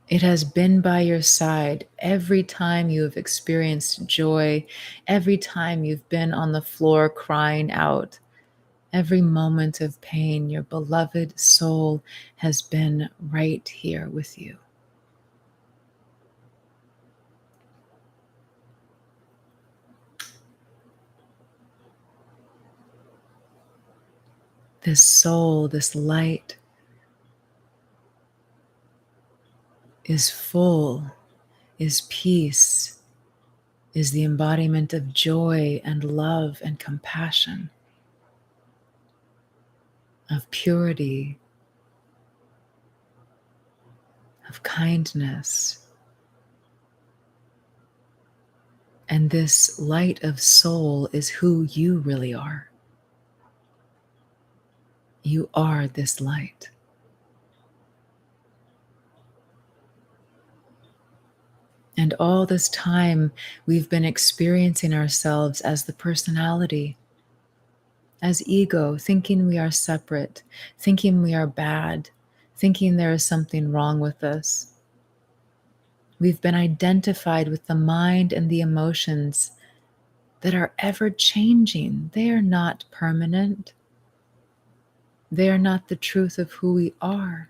It has been by your side every time you have experienced joy, every time you've been on the floor crying out, every moment of pain. Your beloved soul has been right here with you. This soul, this light, is full, is peace, is the embodiment of joy and love and compassion, of purity of kindness. And this light of soul is who you really are. You are this light. And all this time, we've been experiencing ourselves as the personality, as ego, thinking we are separate, thinking we are bad, thinking there is something wrong with us. We've been identified with the mind and the emotions that are ever changing. They are not permanent. They are not the truth of who we are.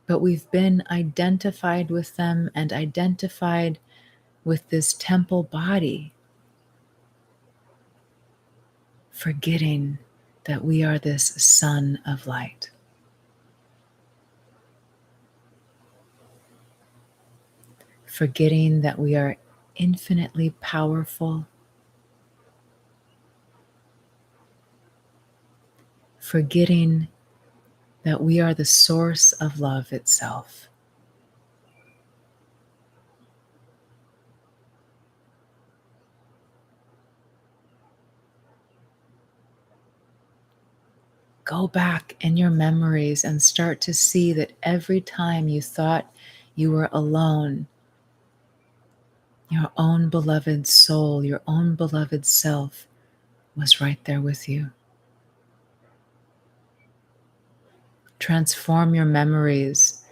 But we've been identified with them and identified with this temple body, forgetting that we are this sun of light. Forgetting that we are infinitely powerful. Forgetting that we are the source of love itself. Go back in your memories and start to see that every time you thought you were alone, your own beloved soul, your own beloved self was right there with you. Transform your memories.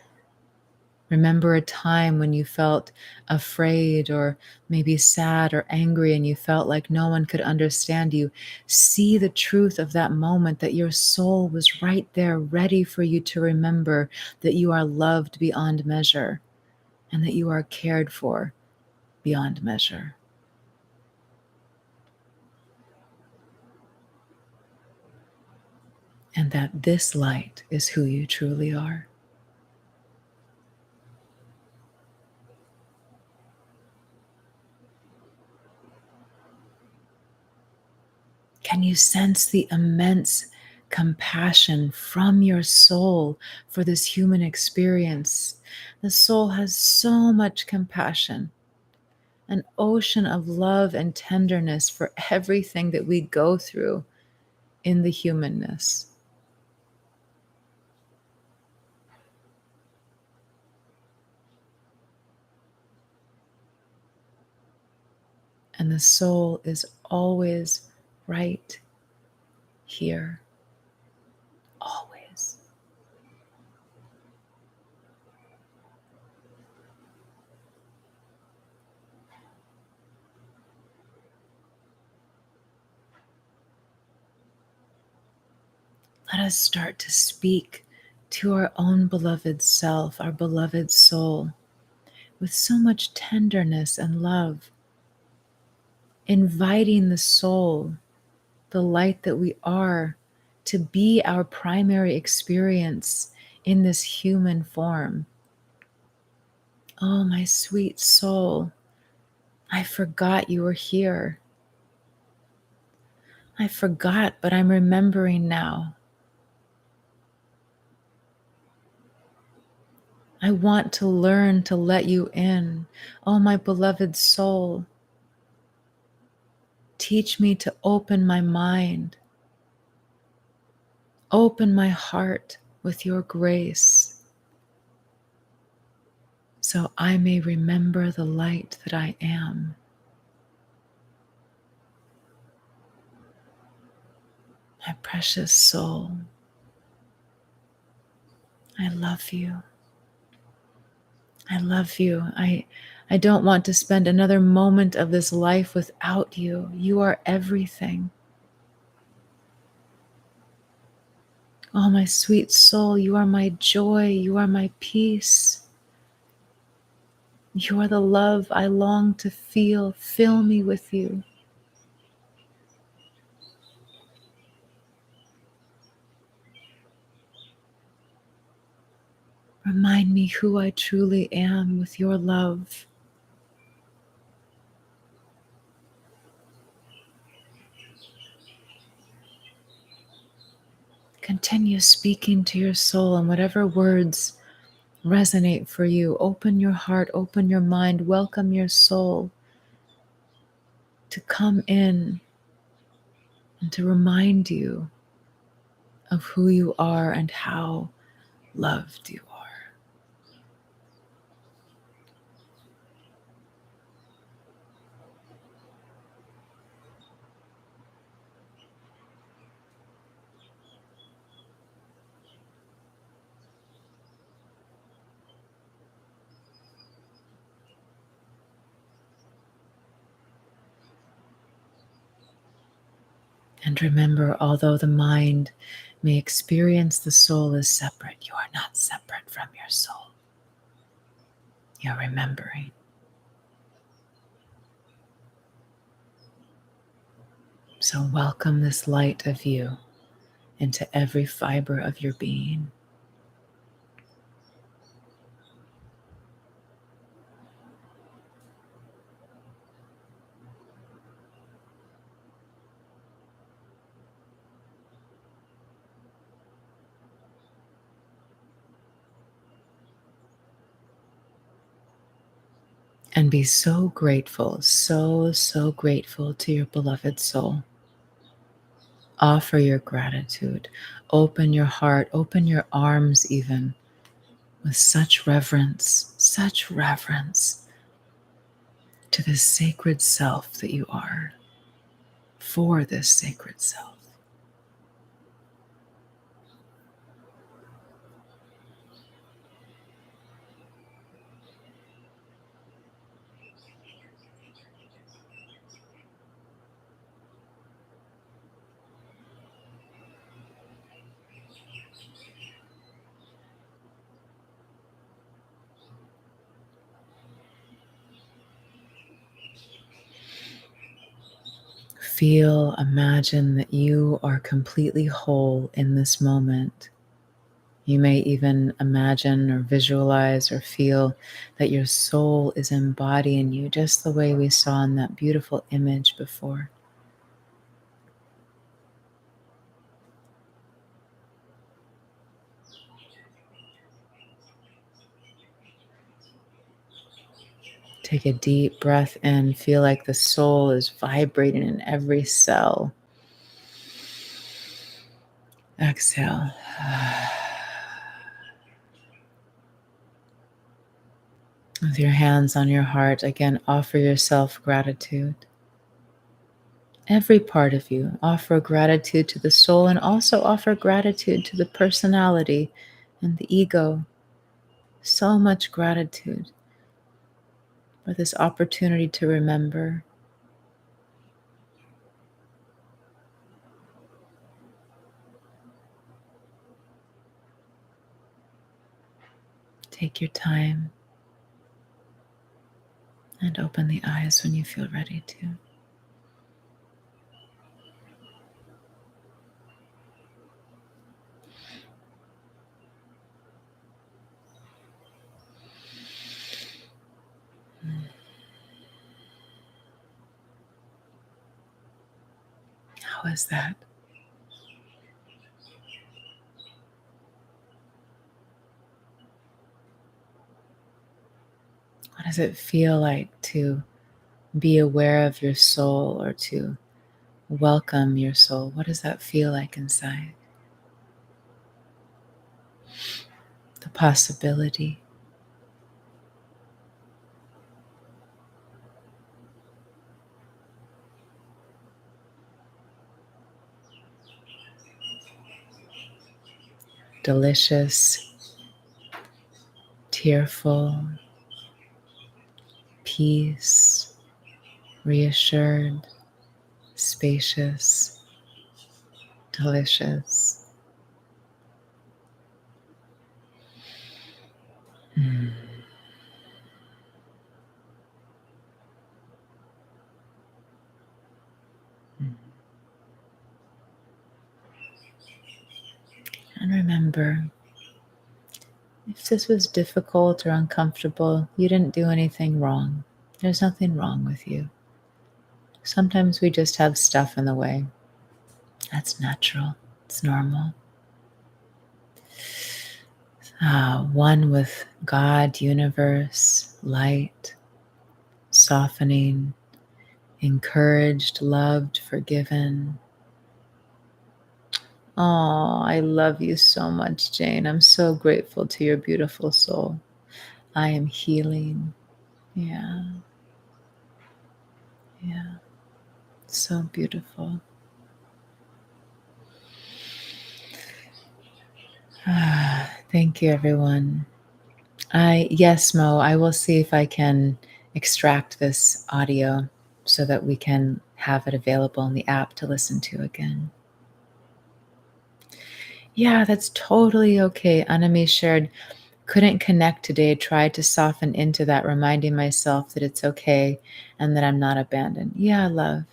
Remember a time when you felt afraid or maybe sad or angry and you felt like no one could understand you. See the truth of that moment, that your soul was right there ready for you to remember that you are loved beyond measure and that you are cared for beyond measure. And that this light is who you truly are. Can you sense the immense compassion from your soul for this human experience? The soul has so much compassion, an ocean of love and tenderness for everything that we go through in the humanness. And the soul is always right here, always. Let us start to speak to our own beloved self, our beloved soul, with so much tenderness and love, inviting the soul, the light that we are, to be our primary experience in this human form. Oh, my sweet soul, I forgot you were here. I forgot, but I'm remembering now. I want to learn to let you in. Oh, my beloved soul, teach me to open my mind, open my heart with your grace, so I may remember the light that I am. My precious soul, I love you. I love you. I don't want to spend another moment of this life without you. You are everything. Oh, my sweet soul, you are my joy. You are my peace. You are the love I long to feel. Fill me with you. Remind me who I truly am with your love. Continue speaking to your soul in whatever words resonate for you. Open your heart, open your mind, welcome your soul to come in and to remind you of who you are and how loved you are. And remember, although the mind may experience the soul as separate, you are not separate from your soul. You're remembering. So welcome this light of you into every fiber of your being. And be so grateful, so grateful to your beloved soul. Offer your gratitude. Open your heart, open your arms even with such reverence to this sacred self that you are, for this sacred self. Feel, imagine that you are completely whole in this moment. You may even imagine or visualize or feel that your soul is embodying you, just the way we saw in that beautiful image before. Take a deep breath in. Feel like the soul is vibrating in every cell. Exhale. With your hands on your heart, again, offer yourself gratitude. Every part of you, offer gratitude to the soul and also offer gratitude to the personality and the ego. So much gratitude for this opportunity to remember. Take your time and open the eyes when you feel ready to. How is that? What does it feel like to be aware of your soul or to welcome your soul? What does that feel like inside? The possibility. Delicious, tearful, peace, reassured, spacious, delicious. Mm. Mm. And remember, if this was difficult or uncomfortable, you didn't do anything wrong. There's nothing wrong with you. Sometimes we just have stuff in the way. That's natural. It's normal. One with God, universe, light, softening, encouraged, loved, forgiven. Oh, I love you so much, Jane. I'm so grateful to your beautiful soul. I am healing. Yeah, yeah. So beautiful. Thank you, everyone. Yes, Mo, I will see if I can extract this audio so that we can have it available in the app to listen to again. Yeah, that's totally okay. Anami shared, couldn't connect today, tried to soften into that, reminding myself that it's okay and that I'm not abandoned. Yeah, love.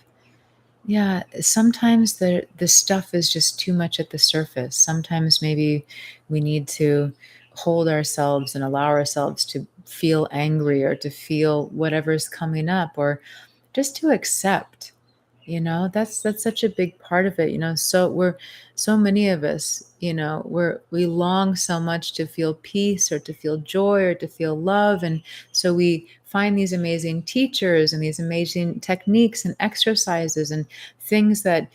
Yeah, sometimes the stuff is just too much at the surface. Sometimes maybe we need to hold ourselves and allow ourselves to feel angry or to feel whatever's coming up, or just to accept. That's such a big part of it. So many of us, we long so much to feel peace or to feel joy or to feel love, and so we find these amazing teachers and these amazing techniques and exercises and things that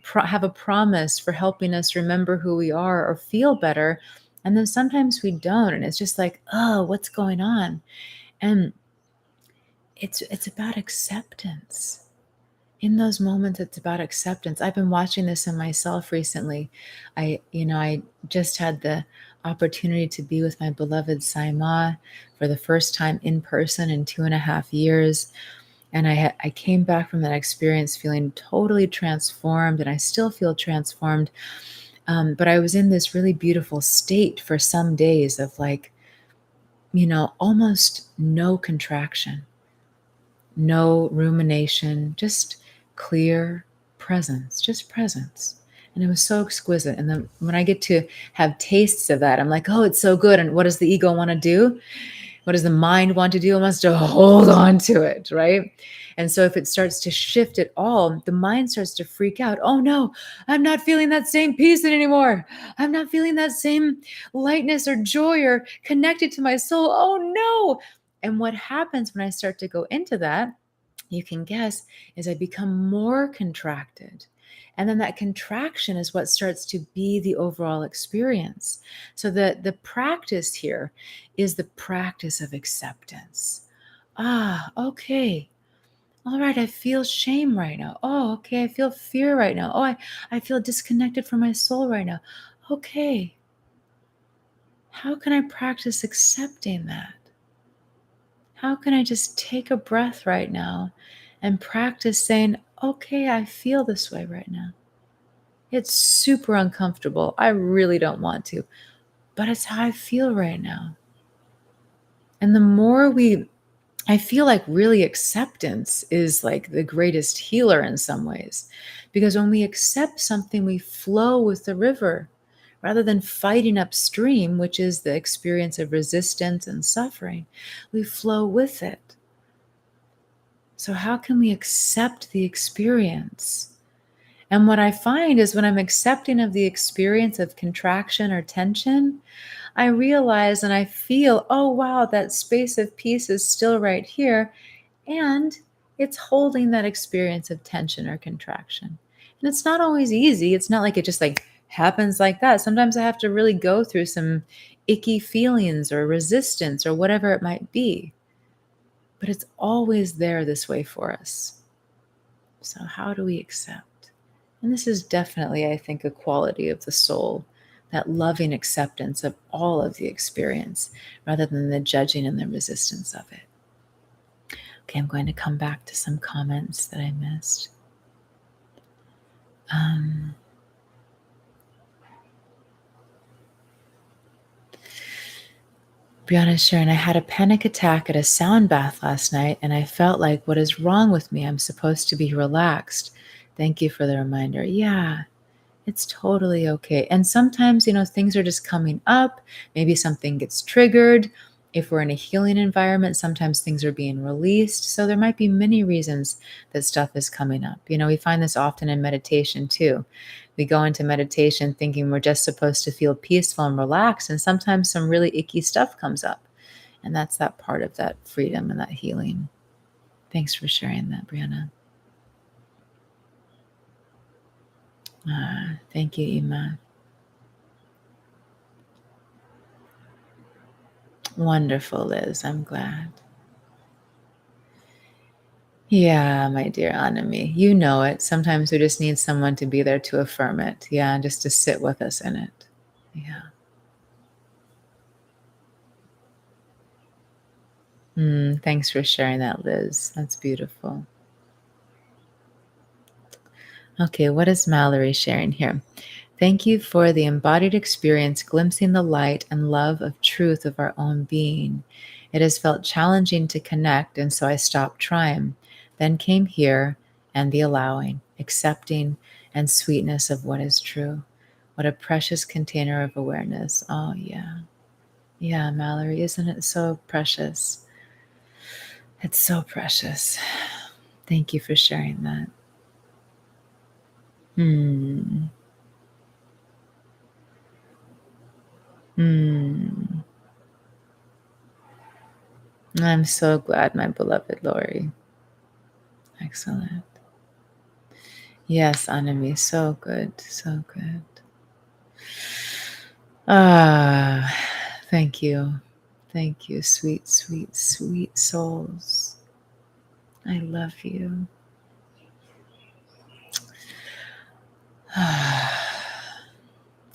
have a promise for helping us remember who we are or feel better. And then sometimes we don't, and it's just like, oh, what's going on? And it's about acceptance. In those moments, it's about acceptance. I've been watching this in myself recently. I just had the opportunity to be with my beloved Saima for the first time in person in 2.5 years. And I came back from that experience feeling totally transformed, and I still feel transformed. But I was in this really beautiful state for some days of like, almost no contraction, no rumination, just clear presence, just presence. And it was so exquisite. And then when I get to have tastes of that, I'm like, oh, it's so good. And what does the ego want to do? What does the mind want to do? It wants to hold on to it, right? And so if it starts to shift at all, the mind starts to freak out. Oh no, I'm not feeling that same peace anymore. I'm not feeling that same lightness or joy or connected to my soul. Oh no. And what happens when I start to go into that, you can guess, is I become more contracted. And then that contraction is what starts to be the overall experience. So the practice here is the practice of acceptance. Okay. All right, I feel shame right now. Oh, okay, I feel fear right now. Oh, I feel disconnected from my soul right now. Okay. How can I practice accepting that? How can I just take a breath right now and practice saying, okay, I feel this way right now. It's super uncomfortable. I really don't want to, but it's how I feel right now. And the more I feel like really acceptance is like the greatest healer in some ways, because when we accept something, we flow with the river rather than fighting upstream, which is the experience of resistance and suffering. We flow with it. So, how can we accept the experience? And what I find is when I'm accepting of the experience of contraction or tension, I realize and I feel, oh, wow, that space of peace is still right here. And it's holding that experience of tension or contraction. And it's not always easy. It's not like it just like happens like that. Sometimes I have to really go through some icky feelings or resistance or whatever it might be. But it's always there this way for us. So, how do we accept? And this is definitely, I think, a quality of the soul, that loving acceptance of all of the experience rather than the judging and the resistance of it. Okay, I'm going to come back to some comments that I missed. Brianna Sharon, I had a panic attack at a sound bath last night, and I felt like, what is wrong with me? I'm supposed to be relaxed. Thank you for the reminder. Yeah, it's totally okay. And sometimes, things are just coming up. Maybe something gets triggered. If we're in a healing environment, sometimes things are being released. So there might be many reasons that stuff is coming up. We find this often in meditation too. We go into meditation thinking we're just supposed to feel peaceful and relaxed, and sometimes some really icky stuff comes up. And that's that part of that freedom and that healing. Thanks for sharing that, Brianna. Thank you, Ima. Wonderful, Liz. I'm glad. Yeah, my dear Anami, you know it. Sometimes we just need someone to be there to affirm it. Yeah, just to sit with us in it. Yeah. Thanks for sharing that, Liz. That's beautiful. Okay, what is Mallory sharing here? Thank you for the embodied experience, glimpsing the light and love of truth of our own being. It has felt challenging to connect, and so I stopped trying. Then came here and the allowing, accepting, and sweetness of what is true. What a precious container of awareness. Oh, yeah. Yeah, Mallory, isn't it so precious? It's so precious. Thank you for sharing that. Hmm. Hmm. I'm so glad, my beloved Lori. Excellent. Yes, Anami, so good, so good. Ah, thank you. Thank you, sweet, sweet, sweet souls. I love you.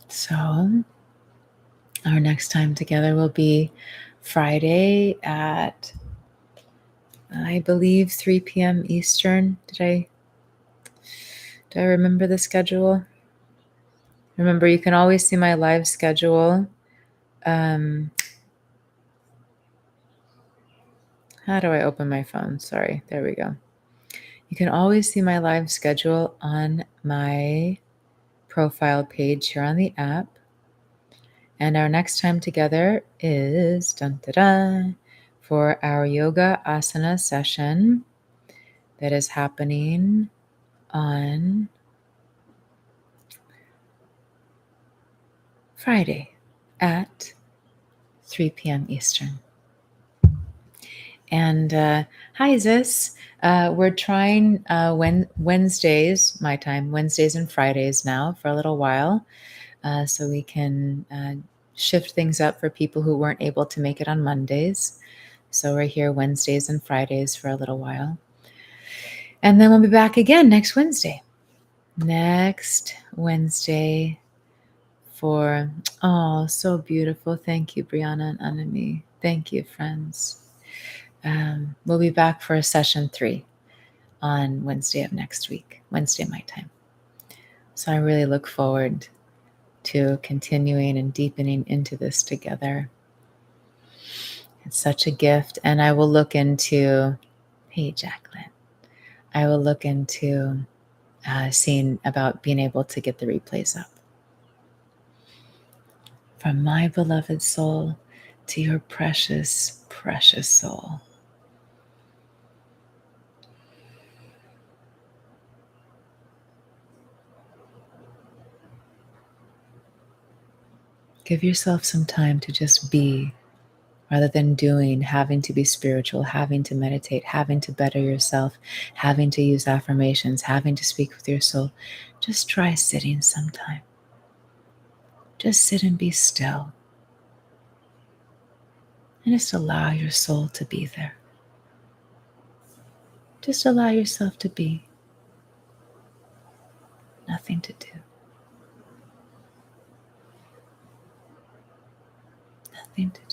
So, our next time together will be Friday at, I believe, 3 p.m. Eastern. Do I remember the schedule? Remember, you can always see my live schedule. How do I open my phone? Sorry, there we go. You can always see my live schedule on my profile page here on the app. And our next time together is for our yoga asana session that is happening on Friday at 3 p.m. Eastern. And hi, Zis. We're trying Wednesdays, my time, Wednesdays and Fridays now for a little while. So we can shift things up for people who weren't able to make it on Mondays. So we're here Wednesdays and Fridays for a little while. And then we'll be back again next Wednesday. Next Wednesday for, oh, so beautiful. Thank you, Brianna and Anami. Thank you, friends. We'll be back for session 3 on Wednesday of next week, Wednesday my time. So I really look forward to continuing and deepening into this together. It's such a gift. And I will look into, hey, Jacqueline, I will look into seeing about being able to get the replays up. From my beloved soul to your precious, precious soul. Give yourself some time to just be, rather than doing, having to be spiritual, having to meditate, having to better yourself, having to use affirmations, having to speak with your soul. Just try sitting sometime. Just sit and be still. And just allow your soul to be there. Just allow yourself to be. Nothing to do. Nothing to do.